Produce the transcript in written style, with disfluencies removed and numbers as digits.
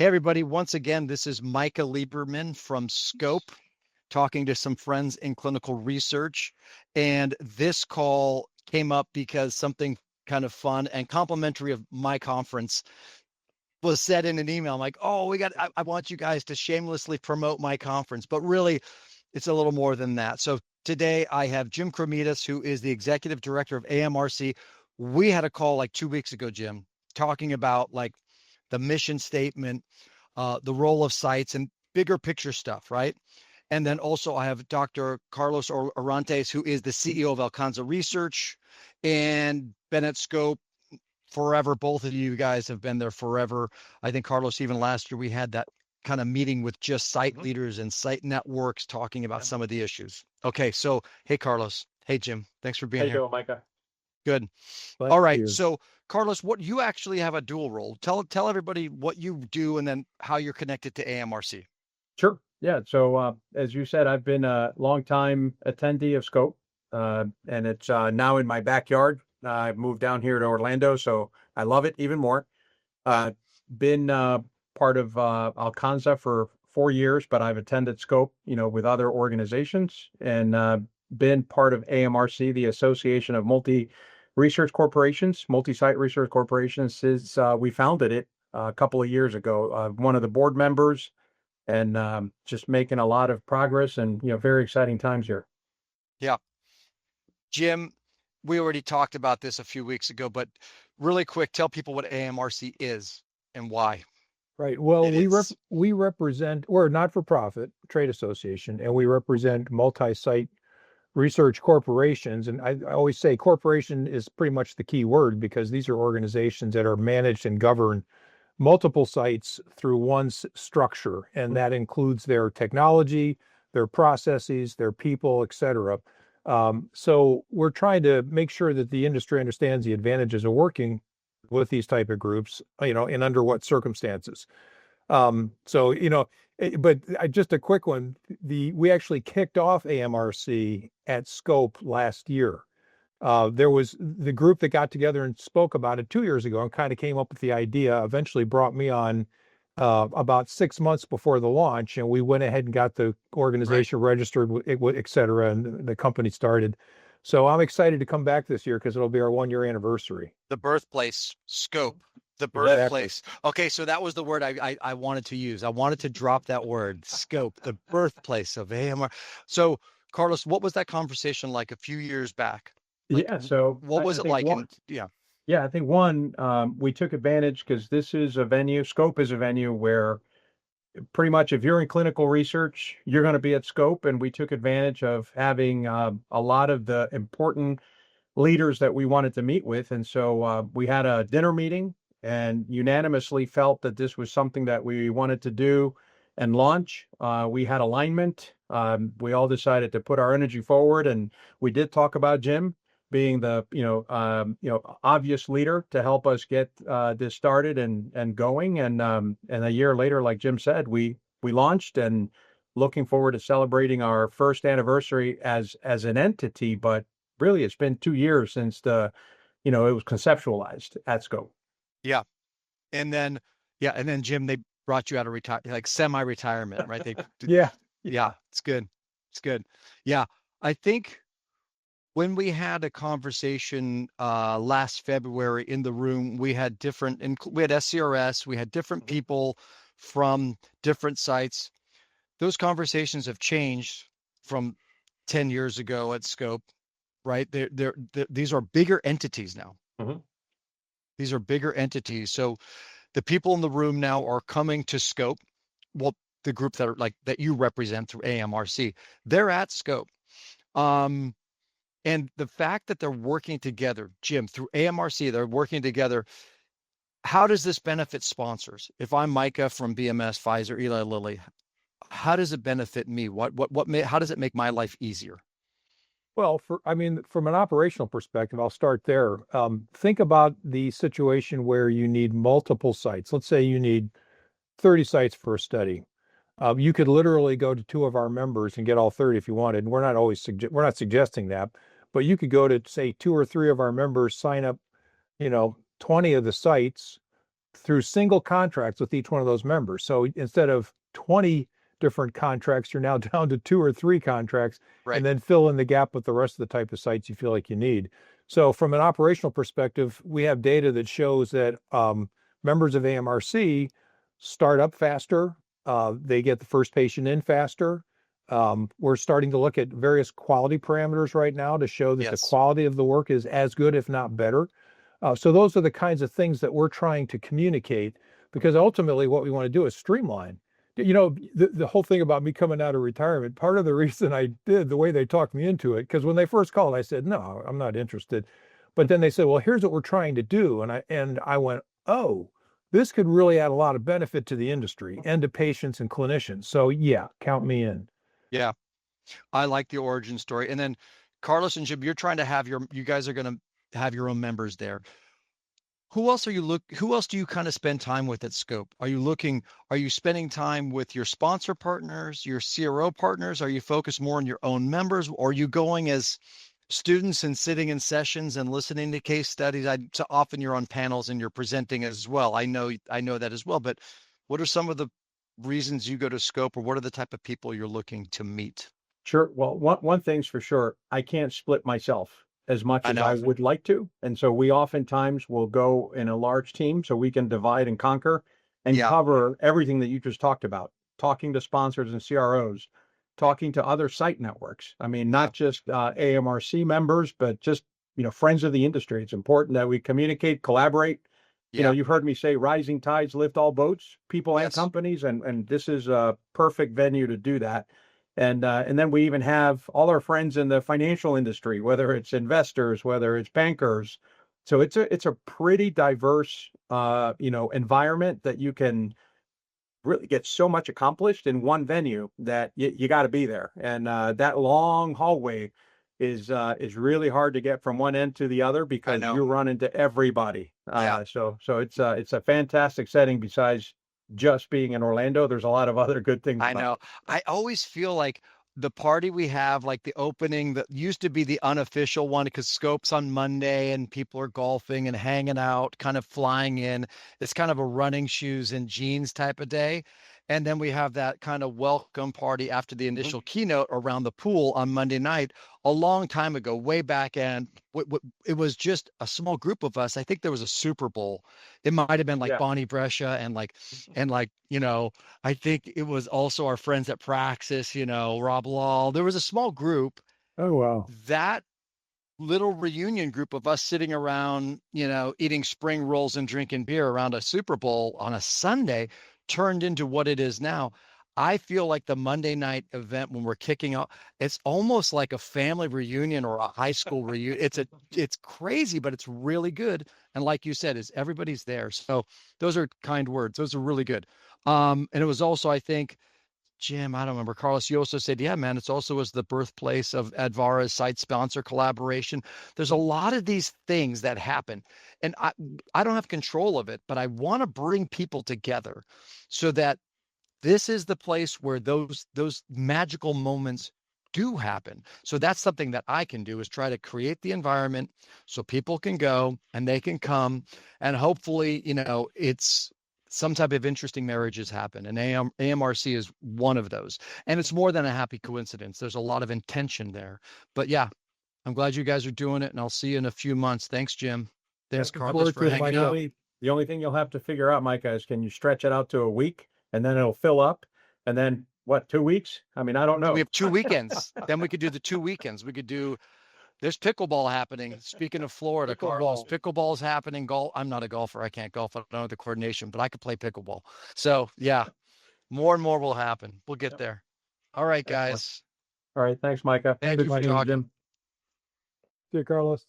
Hey, everybody. Once again, this is Micah Lieberman from Scope, talking to some friends in clinical research. And this call came up because something kind of fun and complimentary of my conference was said in an email. I'm like, oh, I want you guys to shamelessly promote my conference. But really, it's a little more than that. So today I have Jim Cromitas, who is the executive director of AMRC. We had a call like 2 weeks ago, Jim, talking about like the mission statement, the role of sites and bigger picture stuff, right? And then also I have Dr. Carlos Orantes, who is the CEO of Alcanza Research, and Bennett Scope forever. Both of you guys have been there forever. I think Carlos, even last year, we had that kind of meeting with just site leaders and site networks talking about some of the issues. Okay, so hey, Carlos. Hey, Jim. Thanks for How being you here. doing, Micah? Good. Thank All right. you. So, Carlos, what you actually have a dual role. Tell everybody what you do and then how you're connected to AMRC. Sure. Yeah. So, as you said, I've been a longtime attendee of Scope, and it's now in my backyard. I've moved down here to Orlando, so I love it even more. Uh, been part of Alcanza for 4 years, but I've attended Scope, with other organizations, and been part of AMRC, the Association of Multi-Research Corporations, Multi-Site Research Corporations, since we founded it a couple of years ago. One of the board members, and just making a lot of progress, and very exciting times here. Yeah. Jim, we already talked about this a few weeks ago, but really quick, tell people what AMRC is and why Right. Well, it is. we represent, we're a not-for-profit trade association, and we represent multi-site research corporations. And I always say corporation is pretty much the key word because these are organizations that are managed and govern multiple sites through one structure, and that includes their technology, their processes, their people, et cetera. So we're trying to make sure that the industry understands the advantages of working with these type of groups, and under what circumstances. So, but just a quick one, we actually kicked off AMRC at Scope last year. There was the group that got together and spoke about it 2 years ago and kind of came up with the idea, eventually brought me on about 6 months before the launch. And we went ahead and got the organization registered, et cetera, and the company started. So I'm excited to come back this year because it'll be our 1 year anniversary. The birthplace, Scope, the Exactly. birthplace. Okay, so that was the word I wanted to use. I wanted to drop that word, Scope, the birthplace of AMR. So, Carlos, what was that conversation like a few years back? Like, Yeah. So what was I it think like? one, Yeah. yeah, I think one, we took advantage because this is a venue. Scope is a venue where pretty much if you're in clinical research, you're going to be at Scope, and we took advantage of having a lot of the important leaders that we wanted to meet with. And so we had a dinner meeting and unanimously felt that this was something that we wanted to do and launch. We had alignment. We all decided to put our energy forward, and we did talk about Jim being the obvious leader to help us get this started and going. And a year later, like Jim said, we launched, and looking forward to celebrating our first anniversary as an entity. But really, it's been 2 years since it was conceptualized at Scope. Yeah. And then, Jim, they brought you out of like semi-retirement, right? Yeah. Yeah, it's good. It's good. Yeah. I think when we had a conversation last February in the room, we had we had SCRS, we had different people from different sites. Those conversations have changed from 10 years ago at Scope, right? These are bigger entities now. Mhm. These are bigger entities. So the people in the room now are coming to Scope. Well, the group that are like that you represent through AMRC, they're at Scope. And the fact that they're working together, Jim, through AMRC, they're working together. How does this benefit sponsors? If I'm Micah from BMS, Pfizer, Eli Lilly, how does it benefit me? How does it make my life easier? Well, from an operational perspective, I'll start there. Think about the situation where you need multiple sites. Let's say you need 30 sites for a study. You could literally go to two of our members and get all 30 if you wanted. And we're not suggesting that, but you could go to say two or three of our members, sign up, 20 of the sites, through single contracts with each one of those members. So instead of 20 different contracts, you're now down to 2 or 3 contracts, Right. and then fill in the gap with the rest of the type of sites you feel like you need. So from an operational perspective, we have data that shows that members of AMRC start up faster. They get the first patient in faster. We're starting to look at various quality parameters right now to show that the Yes. quality of the work is as good, if not better. So those are the kinds of things that we're trying to communicate, because ultimately what we want to do is streamline. You know, the whole thing about me coming out of retirement, part of the reason I did the way they talked me into it, because when they first called, I said, no, I'm not interested. But then they said, well, here's what we're trying to do. And I went, oh, this could really add a lot of benefit to the industry and to patients and clinicians. So yeah, count me in. Yeah. I like the origin story. And then Carlos and Jim, you're trying to have you guys are going to have your own members there. Who else do you kind of spend time with at Scope? Are you spending time with your sponsor partners, your CRO partners? Are you focused more on your own members? Or are you going as students and sitting in sessions and listening to case studies? So often you're on panels and you're presenting as well. I know that as well, but what are some of the reasons you go to Scope, or what are the type of people you're looking to meet? Sure. Well, one thing's for sure, I can't split myself as much I as know. I would like to. And so we oftentimes will go in a large team so we can divide and conquer and Yeah. cover everything that you just talked about, talking to sponsors and CROs, talking to other site networks. I mean, not just AMRC members, but just, friends of the industry. It's important that we communicate, collaborate. Yeah. You've heard me say rising tides lift all boats, people and Yes. companies, and this is a perfect venue to do that. And then we even have all our friends in the financial industry, whether it's investors, whether it's bankers. So it's a pretty diverse environment that you can really get so much accomplished in one venue that you got to be there. And that long hallway is really hard to get from one end to the other because know. you run into everybody. Yeah. So it's a fantastic setting. Besides just being in Orlando, there's a lot of other good things I about know. it. I always feel like the party we have, like the opening that used to be the unofficial one, because Scope's on Monday and people are golfing and hanging out, kind of flying in. It's kind of a running shoes and jeans type of day. And then we have that kind of welcome party after the initial keynote around the pool on Monday night. A long time ago, way back, and it was just a small group of us. I think there was a Super Bowl. It might have been like Yeah. Bonnie Brescia and I think it was also our friends at Praxis, Rob Lall. There was a small group. Oh, wow. That little reunion group of us sitting around, eating spring rolls and drinking beer around a Super Bowl on a Sunday turned into what it is now. I feel like the Monday night event when we're kicking off, it's almost like a family reunion or a high school reunion. It's crazy, but it's really good. And like you said, is everybody's there. So those are kind words. Those are really good. And it was also, I think, Jim, I don't remember. Carlos, you also said, yeah, man, it's also was the birthplace of Advara's site sponsor collaboration. There's a lot of these things that happen, and I don't have control of it, but I want to bring people together so that this is the place where those magical moments do happen. So that's something that I can do, is try to create the environment so people can go and they can come, and hopefully, it's some type of interesting marriages happen. And AMRC is one of those. And it's more than a happy coincidence. There's a lot of intention there. But yeah, I'm glad you guys are doing it, and I'll see you in a few months. Thanks, Jim. Thanks, Looking Carlos, forward for to it, hanging Micah. out. The only thing you'll have to figure out, Micah, is can you stretch it out to a week and then it'll fill up, and then what, 2 weeks? I mean, I don't know. We have 2 weekends. Then we could do the 2 weekends. There's pickleball happening. Speaking of Florida, Carlos, pickleball is happening. Golf. I'm not a golfer. I can't golf. I don't know the coordination, but I could play pickleball. So yeah, more and more will happen. We'll get there. All right, Excellent. guys. All right. Thanks, Micah. Thank Good you for seeing you, talking. Jim. See you, Carlos.